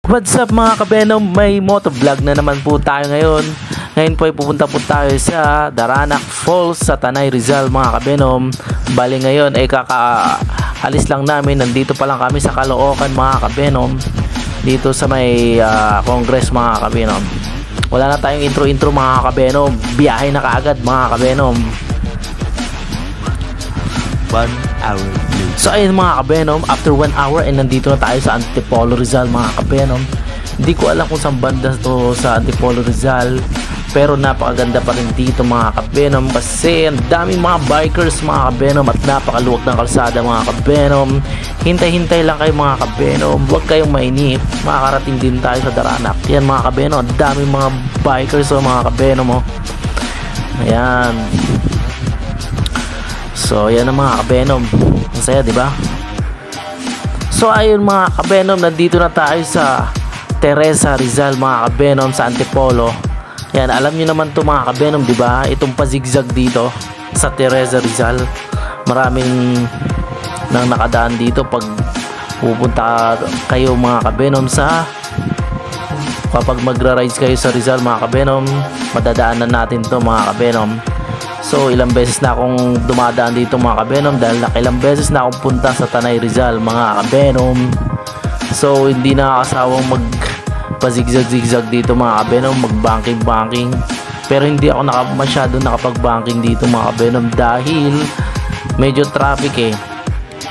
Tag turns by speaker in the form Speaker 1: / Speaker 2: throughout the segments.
Speaker 1: What's up mga kabenom, may motovlog na naman po tayo ngayon. Ngayon po ay pupunta po tayo sa Daranac Falls sa Tanay Rizal mga kabenom. Bali ngayon ay kakaalis lang namin, nandito pa lang kami sa Caloocan mga kabenom. Dito sa may Congress mga kabenom. Wala na tayong intro mga kabenom, biyahe na kaagad mga kabenom.
Speaker 2: 1 hour.
Speaker 1: So ayun mga kabenom, after 1 hour ay nandito na tayo sa Antipolo Rizal mga kabenom. Hindi ko alam kung saan banda to sa Antipolo Rizal, pero napakaganda pa rin dito mga kabenom kasi ang daming mga bikers mga kabenom at napakaluwag ng kalsada mga kabenom. Hintay-hintay lang kayo mga kabenom, huwag kayong mainip, makakarating din tayo sa Daranac. Yan mga kabenom, ang daming mga bikers o mga kabenom. Ayan. So yan ang mga kabenom, ang saya diba? So ayun mga kabenom, nandito na tayo sa Teresa Rizal mga kabenom sa Antipolo. Yan, alam nyo naman to mga kabenom diba? Itong pazigzag dito sa Teresa Rizal, maraming nang nakadaan dito pag pupunta kayo mga kabenom sa kapag magra-rides kayo sa Rizal mga kabenom, madadaanan natin to mga kabenom. So ilang beses na akong dumadaan dito mga kabenom dahil ilang beses na akong punta sa Tanay Rizal mga kabenom. So hindi na kasawang magpazigzag-zigzag dito mga kabenom, mag-banking. Pero hindi ako masyado nakapag-banking dito mga kabenom dahil medyo traffic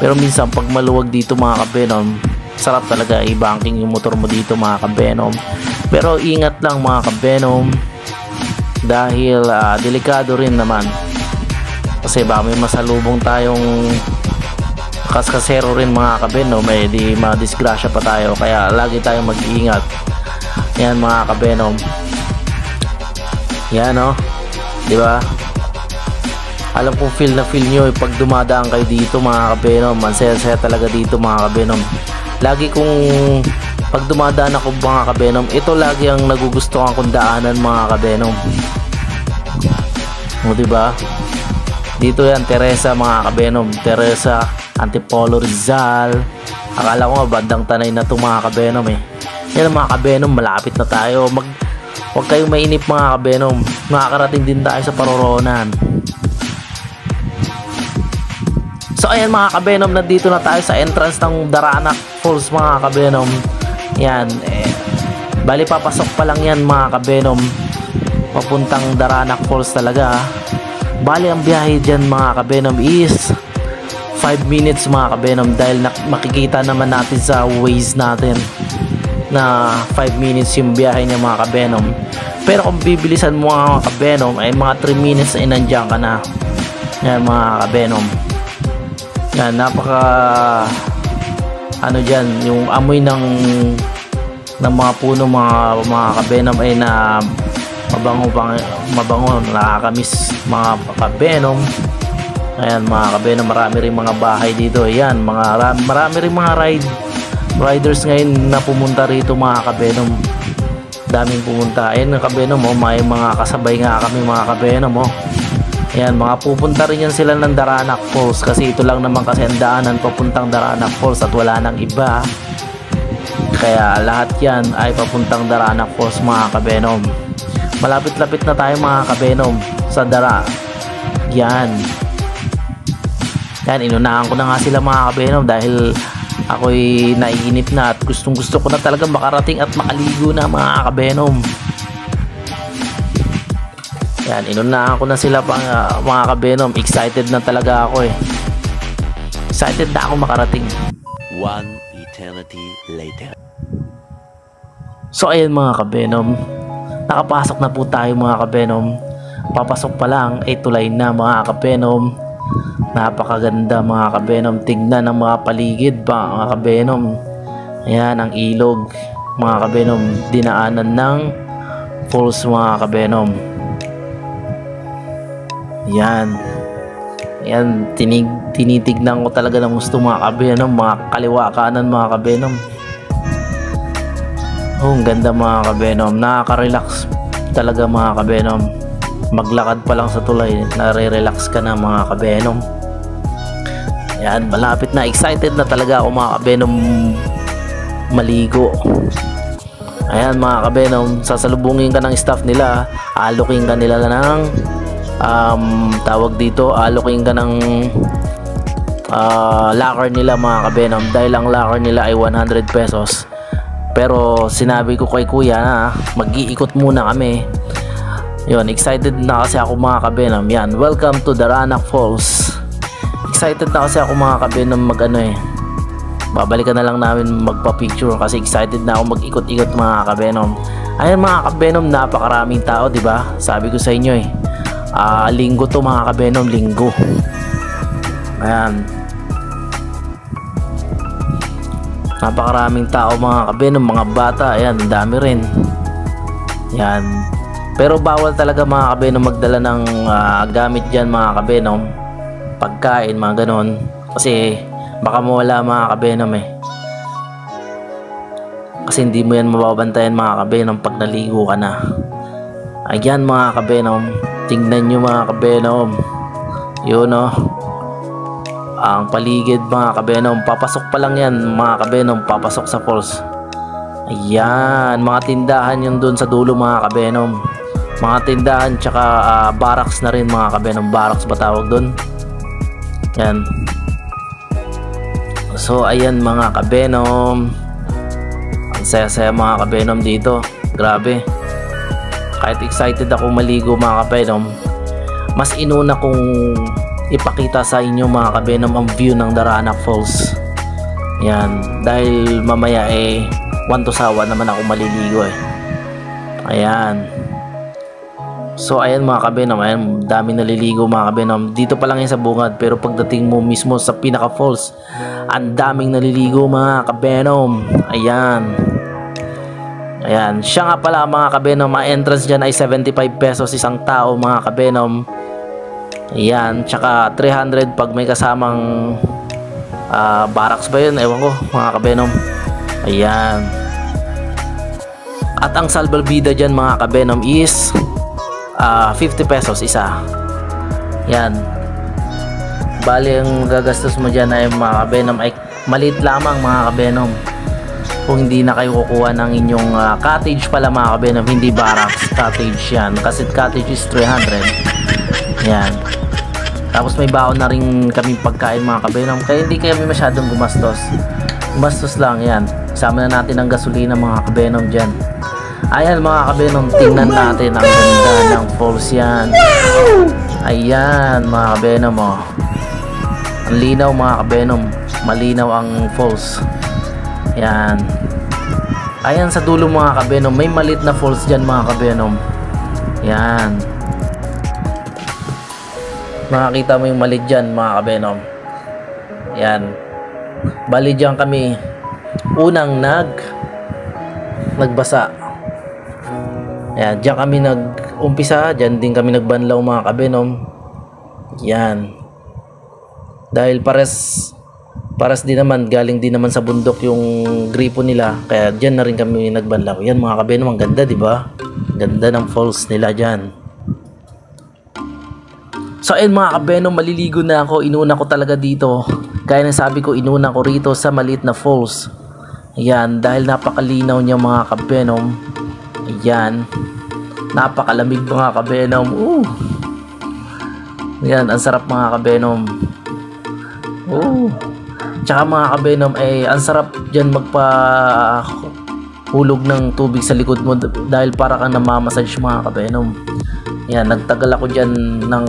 Speaker 1: Pero minsan pag maluwag dito mga kabenom, sarap talaga i-banking yung motor mo dito mga kabenom. Pero ingat lang mga kabenom dahil delikado rin naman kasi baka may masalubong tayong kaskasero rin mga kabenom, may di madisgrasya pa tayo, kaya lagi tayong mag-iingat. Yan mga kabenom, yan diba? Alam kong feel na feel nyo pag dumadaan kayo dito mga kabenom, mansaya-saya talaga dito mga kabenom. Lagi kong pag dumadaan ako mga kabenom, ito lagi ang nagugustuhan kong daanan mga kabenom. O diba? Dito yan, Teresa mga kabenom, Teresa, Antipolo Rizal. Akala ko bandang Tanay na itong mga kabenom Yan mga kabenom, malapit na tayo. Huwag kayong mainip mga kabenom, makakarating din tayo sa Paroronan. So ayan mga kabenom, nandito na tayo sa entrance ng Daranac Falls mga kabenom. Yan, bali papasok pa lang yan mga kabenom, papuntang Daranac Falls talaga. Bali ang biyahe dyan mga kabenom is 5 minutes mga kabenom, dahil makikita naman natin sa Waze natin na 5 minutes yung biyahe niya mga kabenom. Pero kung bibilisan mo mga kabenom ay mga 3 minutes ay nandiyan ka na. Yan mga kabenom, yan, napaka dyan, yung amoy ng mga puno mga kabenom ay na mabango, nakakamiss mga kabenom. Ayan mga kabenom, marami rin mga bahay dito. Ayan, marami rin mga riders ngayon na pumunta rito mga kabenom, daming pumunta. Ayan mga kabenom, may mga kasabay nga kami mga kabenom. Ayan, mga pupunta rin yan sila ng Daranac Falls kasi ito lang naman kasi ang daanan papuntang Daranac Falls at wala nang iba. Kaya lahat yan ay papuntang Daranac Falls mga kabenom. Malapit-lapit na tayo mga kabenom sa Yan, inunahan ko na nga sila mga kabenom dahil ako'y naiinip na at gustong-gusto ko na talaga makarating at makaligo na mga kabenom. Yan, inunahan ko na sila mga kabenom. Excited na talaga ako Excited na ako makarating.
Speaker 2: 1 eternity later.
Speaker 1: So ayun mga kabenom, nakapasok na po tayo mga kabenom. Papasok pa lang ay tulay na mga kabenom. Napakaganda mga kabenom, tignan ang mga paligid pa mga kabenom. Ayan ang ilog mga kabenom, dinaanan ng falls mga kabenom. Yan, tinitignan ko talaga ng gusto mga kabenom, mga kaliwa kanan mga kabenom. Ang ganda mga kabenom, nakaka-relax talaga mga kabenom. Maglakad pa lang sa tulay, nare-relax ka na mga kabenom. Yan, malapit na, excited na talaga ako mga kabenom maligo. Ayan mga ka-Venom, sasalubungin ka ng staff nila, alokin ka nila ng tawag dito, alokin ka ng locker nila mga ka-Venom, dahil ang locker nila ay 100 pesos. Pero sinabi ko kay kuya na mag-iikot muna kami. Yun, excited na kasi ako mga ka-Venom. Yan, welcome to Daranac Falls. Excited na kasi ako mga ka-Venom mag babalikan na lang namin magpa-picture kasi excited na ako mag-ikot-ikot mga ka-Venom. Ayan mga ka-Venom, napakaraming tao, di ba? Sabi ko sa inyo linggo to mga ka-Venom, linggo. Ayan. Napakaraming tao mga ka-Venom, mga bata, ayan, ang dami rin. Yan. Pero bawal talaga mga ka-Venom magdala ng gamit diyan mga ka-Venom. Pagkain, mga ganon. Kasi baka mawala mga ka-Venom kasi hindi mo yan mababantayan mga ka-Venom pag naligo ka na. Ayan mga ka-Venom, tingnan nyo mga ka-Venom, yun ang paligid mga ka-Venom. Papasok pa lang yan mga ka-Venom, papasok sa falls. Ayan, mga tindahan yun dun sa dulo mga ka-Venom. Mga tindahan tsaka barracks na rin mga ka-Venom. Barracks ba tawag dun? Yan. So ayan mga ka-Venom, ang saya-saya mga ka-Venom dito. Grabe, kahit excited ako maligo mga ka-Venom, mas inuna kong ipakita sa inyo mga ka-Venom ang view ng Daranac Falls. Yan, dahil mamaya 1 to sawa naman ako maliligo Ayan. So ayan mga ka-Venom, ayan, daming naliligo mga ka-Venom. Dito pa lang yan sa bungad, pero pagdating mo mismo sa pinaka falls, ang daming naliligo mga ka-Venom. Ayan. Ayan, siya nga pala mga ka-Venom, ang entrance dyan ay 75 pesos isang tao mga ka-Venom. Ayan, tsaka 300 pag may kasamang barracks ba yun, ewan ko mga ka-Venom. Ayan. At ang salbalbida dyan mga ka-Venom is 50 pesos isa. Yan. Bali ang gagastos mo dyan ay mga ka-Venom ay maliit lamang mga ka-Venom. Kung hindi na kayo kukuha ng inyong cottage pala mga ka-Venom, hindi barracks, cottage yan. Kasi cottage is 300. Yan. Tapos may baon na rin kami pagkain mga ka-Venom, kaya hindi kami masyadong gumastos. Gumastos lang yan. Sama na natin ang gasolina mga ka-Venom dyan. Ayan mga ka-Venom, tingnan natin ang ganda ng falls yan. Ayan mga ka-Venom ang linaw mga ka-Venom, malinaw ang falls. Ayan. Ayan sa dulo mga ka-Venom, may malit na falls dyan mga ka-Venom. Ayan. Makakita mo yung malit dyan mga ka-Venom. Ayan. Bali dyan kami unang nagbasa. Ayan, diyan kami nag-umpisa, diyan din kami nagbanlaw mga ka-Venom. Yan. Dahil pares din naman, galing din naman sa bundok yung gripo nila, kaya diyan na rin kami nagbanlaw. Yan mga ka-Venom, ang ganda, di ba? Ganda ng falls nila diyan. So ayun mga ka-Venom, maliligo na ako. Inuna ko talaga dito. Gaya ng sabi ko, inuna ko rito sa maliit na falls. Ayan, dahil napakalinaw niya mga ka-Venom. Ayan, napakalamig mga ka-Venom. Ayan, ang sarap mga ka-Venom. Tsaka mga ka-Venom ang sarap dyan magpahulog ng tubig sa likod mo, dahil para kang namamassage mga ka-Venom. Ayan, nagtagal ako dyan ng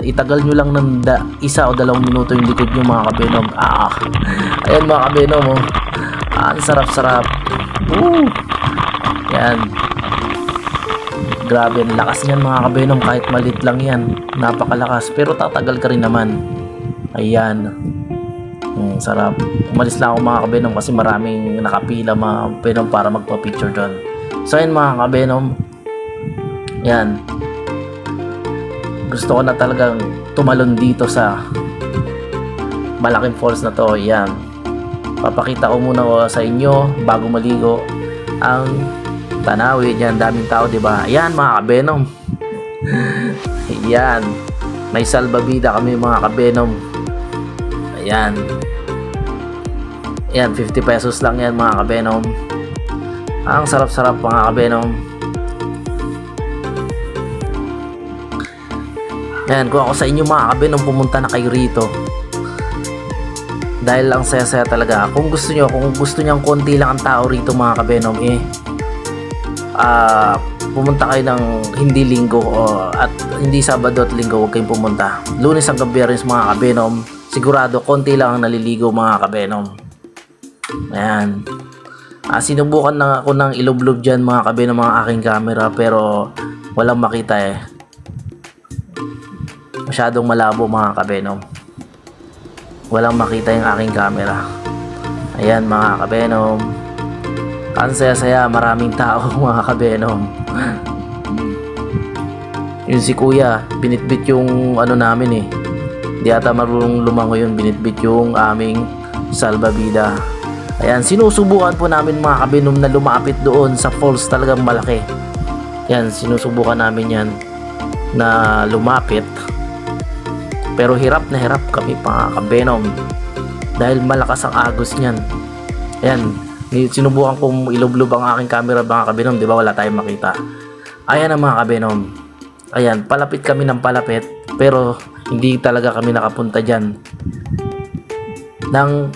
Speaker 1: itagal nyo lang ng 1 o 2 minuto yung likod nyo mga ka-Venom. Ayan mga ka-Venom ang sarap-sarap. Ayan. Grabe, ang lakas niyan mga ka-Venom, kahit malit lang yan, napakalakas, pero tatagal ka rin naman. Ayan. Sarap. Umalis lang ako mga ka-Venom kasi maraming nakapila mga ka-Venom para magpa-picture doon. So ayun mga ka-Venom, yan, gusto ko na talagang tumalon dito sa malaking falls na to. Yan, papakita ko muna sa inyo bago maligo ang Tanawi. Diyan, daming tao, di ba? Ayan mga ka-Venom. Ayan, may salbabida kami mga ka-Venom. Ayan. Ayan, 50 pesos lang yan mga ka-Venom. Ang sarap-sarap mga kabenom. Yan, kung ako sa inyo mga kabenom, pumunta na kayo rito. Dahil ang saya-saya talaga. Kung gusto niyang konti lang ang tao rito mga kabenom, pumunta kayo ng hindi linggo at hindi Sabado at linggo, huwag kayong pumunta. Lunes hanggang Biyernes mga kabenom, sigurado konti lang ang naliligo mga kabenom. Ayan. Sinubukan na ako ng ilublob dyan mga kabenom mga aking camera, pero walang makita masyadong malabo mga kabenom, walang makita yung aking camera. Ayan mga kabenom, ang saya-saya, maraming tao mga kabenom. Yun si kuya, binitbit yung ano namin di ata marunong lumango yun, binitbit yung aming salbabida. Ayan, sinusubukan po namin mga kabenom na lumapit doon sa falls, talagang malaki. Yan, sinusubukan namin yan na lumapit, pero hirap na hirap kami mga kabenom dahil malakas ang agos niyan. Ayan, sinubukan kong ilublob ang aking camera mga kabenom, di ba wala tayong makita. Ayan ang mga kabenom. Ayan, palapit kami ng palapit, pero hindi talaga kami nakapunta dyan nang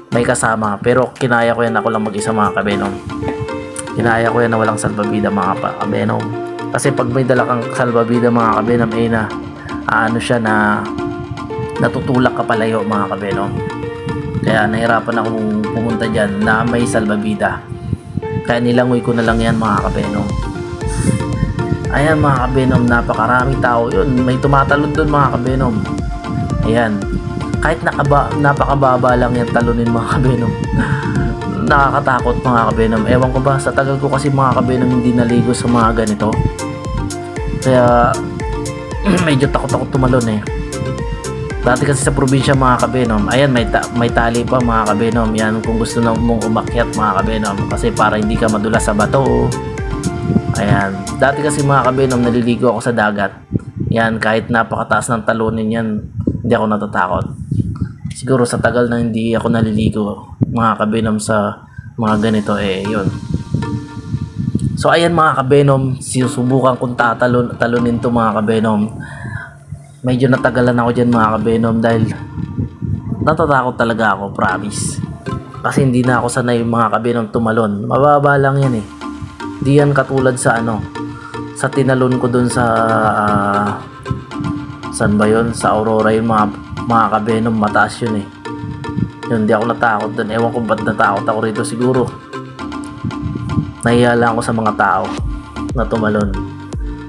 Speaker 1: may kasama, pero kinaya ko yan ako lang mag-isa mga kabenom. Kinaya ko yan na walang salbabida mga kabenom, kasi pag may dala kang salbabida mga kabenom siya na natutulak ka palayo mga kabenom. Kaya nahirapan akong pumunta dyan na may salbabida, kaya nilangoy ko na lang yan mga kabenom. Ayan mga kabenom, napakaraming tao yun, may tumatalon dun mga kabenom. Ayan, kahit napakababa lang yan talunin mga kabenom. Nakakatakot mga kabenom, ewan ko ba, sa tagal ko kasi mga kabenom hindi naligo sa mga ganito, kaya medyo takot tumalon Dati kasi sa probinsya mga kabenom, ayan may tali pa mga kabenom. Yan kung gusto mong umakyat mga kabenom, kasi para hindi ka madulas sa bato. Ayan, dati kasi mga kabenom naliligo ako sa dagat. Yan, kahit napakataas ng talunin yan, hindi ako natatakot. Siguro sa tagal na hindi ako naliligo mga kabenom sa mga ganito yun. So ayan mga kabenom, sinusubukan kong talunin to mga kabenom. Medyo natagalan ako dyan mga kabenom dahil natatakot talaga ako, promise. Kasi hindi na ako sanay mga kabenom tumalon. Mababa lang yan Di yan katulad sa sa tinalon ko dun sa saan ba yun? Sa Aurora yun mga kabenom, mataas yun Yun, di ako natakot dun. Ewan ko ba't natakot ako rito, siguro nahiya lang ako sa mga tao na tumalon.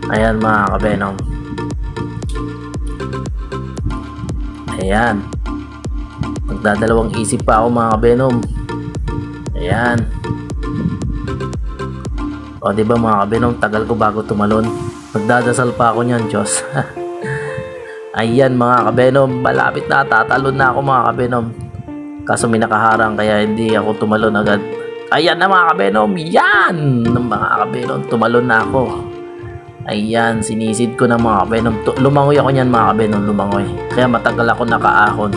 Speaker 1: Ayan mga kabenom. Ayan, magdadalawang isip pa ako mga kabenom. Ayan, o diba mga kabenom, tagal ko bago tumalon. Magdadasal pa ako niyan, Diyos. Ayan mga kabenom, malapit na, tatalon na ako mga kabenom, kaso may nakaharang kaya hindi ako tumalon agad. Ayan na mga kabenom, yan mga kabenom, tumalon na ako. Ayan, sinisid ko na mga kabenom. Lumangoy ako niyan mga kabenom, lumangoy. Kaya matagal ako nakaahon.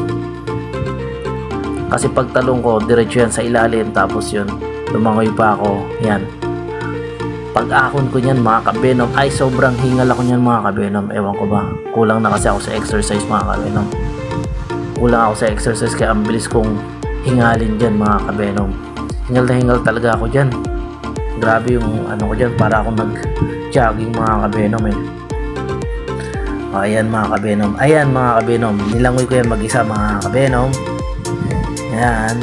Speaker 1: Kasi pagtalong ko, diretso yan sa ilalim, tapos yun, lumangoy pa ako. Yan. Pag-ahon ko niyan mga kabenom, ay sobrang hingal ako niyan mga kabenom. Ewan ko ba, kulang na kasi ako sa exercise mga kabenom. Kulang ako sa exercise kaya ang bilis kong hingalin dyan mga kabenom. Hingal na hingal talaga ako dyan. Grabe yung ko dyan, para akong nag-jogging mga kabenom Ayan mga kabenom. Ayan mga kabenom, nilangoy ko yan mag-isa mga kabenom. Ayan.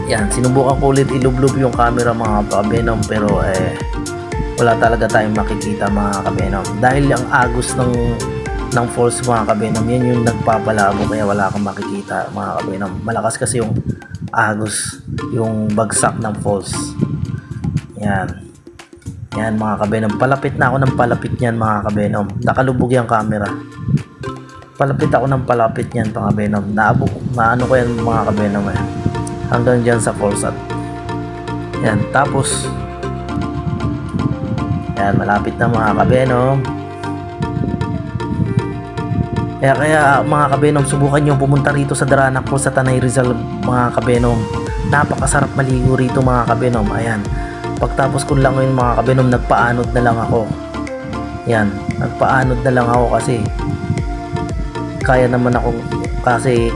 Speaker 1: Yan, sinubukan ko ulit ilublob yung camera mga kabenom, pero wala talaga tayong makikita mga kabenom. Dahil ang agos ng falls mga kabenom, yan yung nagpapalabo, kaya wala kang makikita mga kabenom. Malakas kasi yung agos, yung bagsak ng falls. Yan. Yan mga kabenom, palapit na ako ng palapit niyan mga kabenom. Nakalubog yung camera. Palapit ako ng palapit niyan mga kabenom. Naano ko yan mga kabenom hanggang dyan sa falls at yan, tapos yan, malapit na mga kabenom. Kaya mga kabenom, subukan nyo pumunta rito sa Daranac Falls sa Tanay Rizal mga kabenom. napakasarap maligo rito mga kabenom. Ayan, pagtapos ko lang yun mga kabenom, nagpaanod na lang ako. Yan, nagpaanod na lang ako kasi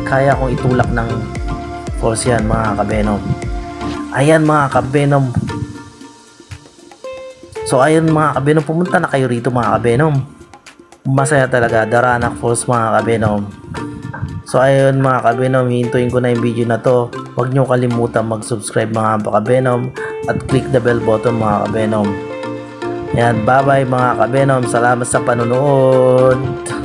Speaker 1: kaya kong itulak ng force yan mga kabenom. Ayan mga kabenom. So ayun mga kabenom, pumunta na kayo rito mga kabenom. Masaya talaga, Daranac Falls mga kabenom. So ayun mga kabenom, hihintuin ko na yung video na to. Huwag nyo kalimutan mag-subscribe mga kabenom at click the bell button mga kabenom. Yan, bye bye mga kabenom. Salamat sa panonood.